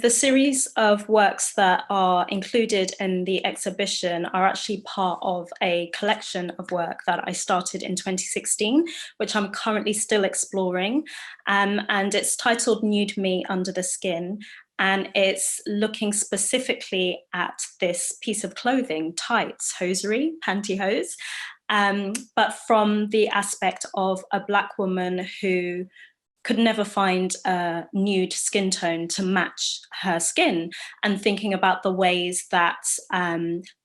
The series of works that are included in the exhibition are actually part of a collection of work that I started in 2016, which I'm currently still exploring. And it's titled Nude Me Under the Skin. And it's looking specifically at this piece of clothing, tights, hosiery, pantyhose, but from the aspect of a Black woman who could never find a nude skin tone to match her skin, and thinking about the ways that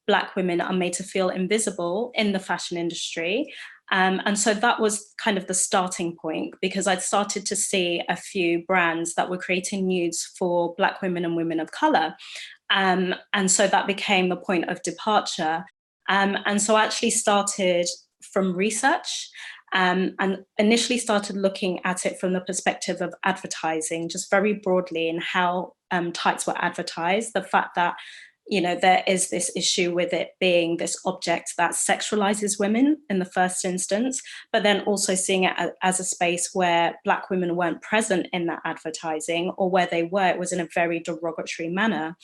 Black women are made to feel invisible in the fashion industry. And so that was kind of the starting point, because I'd started to see a few brands that were creating nudes for Black women and women of color. And so that became the point of departure. And so I actually started from research, and initially started looking at it from the perspective of advertising, just very broadly, in how tights were advertised. The fact that, you know, there is this issue with it being this object that sexualizes women in the first instance, but then also seeing it as a space where Black women weren't present in that advertising, or where they were, it was in a very derogatory manner.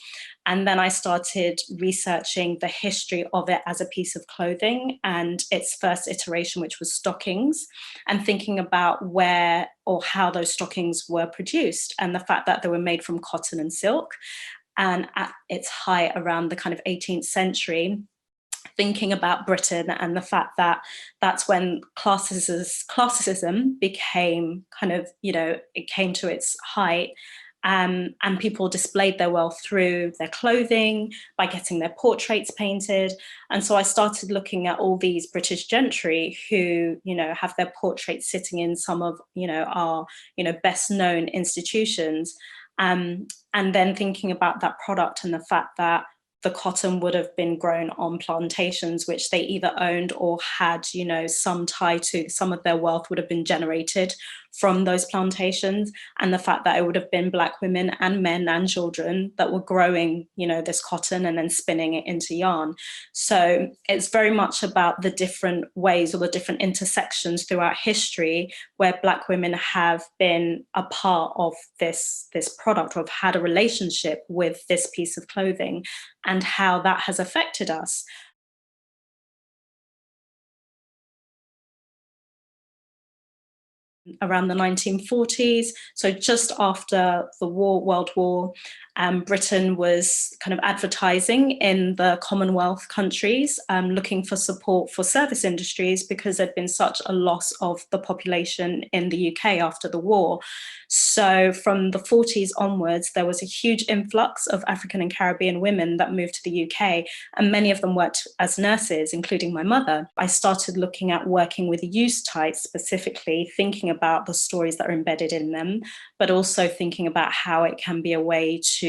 And then I started researching the history of it as a piece of clothing and its first iteration, which was stockings, and thinking about where or how those stockings were produced, and the fact that they were made from cotton and silk. And at its height around the kind of 18th century, thinking about Britain and the fact that that's when classicism became kind of, you know, it came to its height. And people displayed their wealth through their clothing, by getting their portraits painted. And so I started looking at all these British gentry who, you know, have their portraits sitting in some of, you know, our, you know, best known institutions. And then thinking about that product and the fact that the cotton would have been grown on plantations, which they either owned or had, you know, some tie to. Some of their wealth would have been generated from those plantations, and the fact that it would have been Black women and men and children that were growing, you know, this cotton and then spinning it into yarn. So it's very much about the different ways or the different intersections throughout history where Black women have been a part of this product, or have had a relationship with this piece of clothing, and how that has affected us. Around the 1940s, so just after the war, World War, Britain was kind of advertising in the Commonwealth countries, looking for support for service industries, because there'd been such a loss of the population in the UK after the war. So from the 40s onwards, there was a huge influx of African and Caribbean women that moved to the UK, and many of them worked as nurses, including my mother. I started looking at working with used tights specifically, thinking about the stories that are embedded in them, but also thinking about how it can be a way to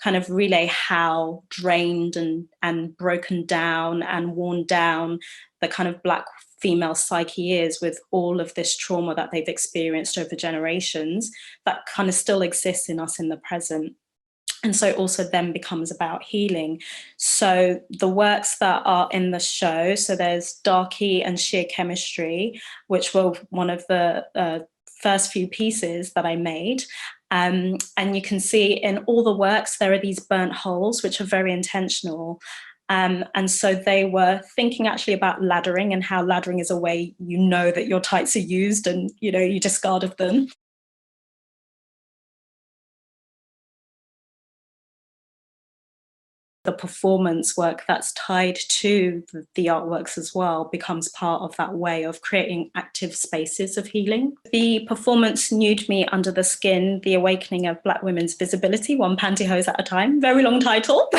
kind of relay how drained and broken down and worn down the kind of Black female psyche is, with all of this trauma that they've experienced over generations that kind of still exists in us in the present. And so it also then becomes about healing. So the works that are in the show, so there's Darky and Sheer Chemistry, which were one of the first few pieces that I made. And you can see in all the works, there are these burnt holes, which are very intentional. And so they were thinking actually about laddering, and how laddering is a way you know that your tights are used and, you know, you discard of them. The performance work that's tied to the artworks as well becomes part of that way of creating active spaces of healing. The performance Nude Me Under the Skin, The Awakening of Black Women's Visibility, one pantyhose at a time, very long title.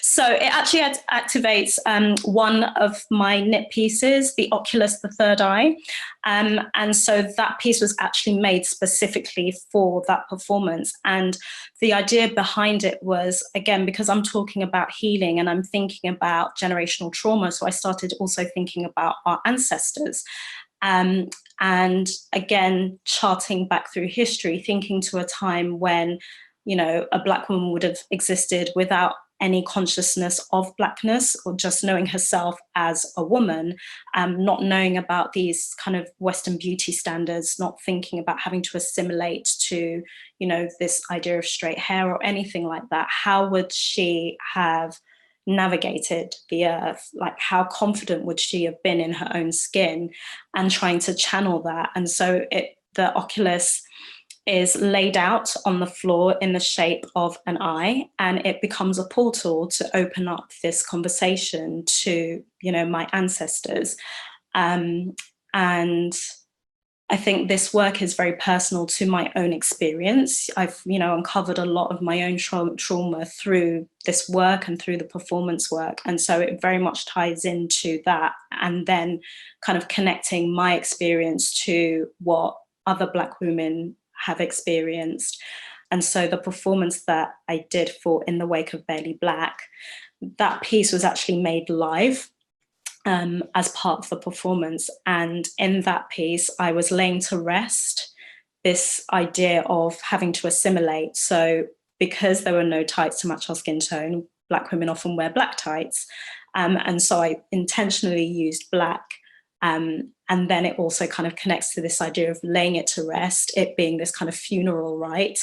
So it actually activates one of my knit pieces, the Oculus, the Third Eye. And so that piece was actually made specifically for that performance. And the idea behind it was, again, because I'm talking about healing and I'm thinking about generational trauma, so I started also thinking about our ancestors. And again, charting back through history, thinking to a time when, you know, a Black woman would have existed without any consciousness of Blackness, or just knowing herself as a woman, not knowing about these kind of Western beauty standards, not thinking about having to assimilate to, you know, this idea of straight hair or anything like that. How would she have navigated the earth? Like, how confident would she have been in her own skin, and trying to channel that? And so the oculus is laid out on the floor in the shape of an eye, and it becomes a portal to open up this conversation to, you know, my ancestors. And I think this work is very personal to my own experience. I've, you know, uncovered a lot of my own trauma through this work and through the performance work. And so it very much ties into that, and then kind of connecting my experience to what other Black women have experienced. And so the performance that I did for In the Wake of Barely Black, that piece was actually made live as part of the performance. And in that piece, I was laying to rest this idea of having to assimilate. So because there were no tights to match our skin tone, Black women often wear black tights. And so I intentionally used black. And then it also kind of connects to this idea of laying it to rest, it being this kind of funeral rite.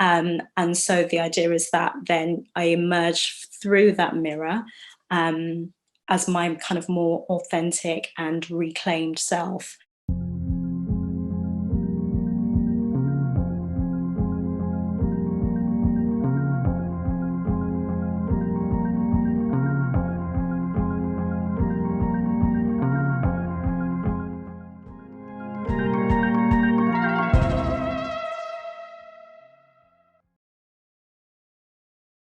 And so the idea is that then I emerge through that mirror as my kind of more authentic and reclaimed self.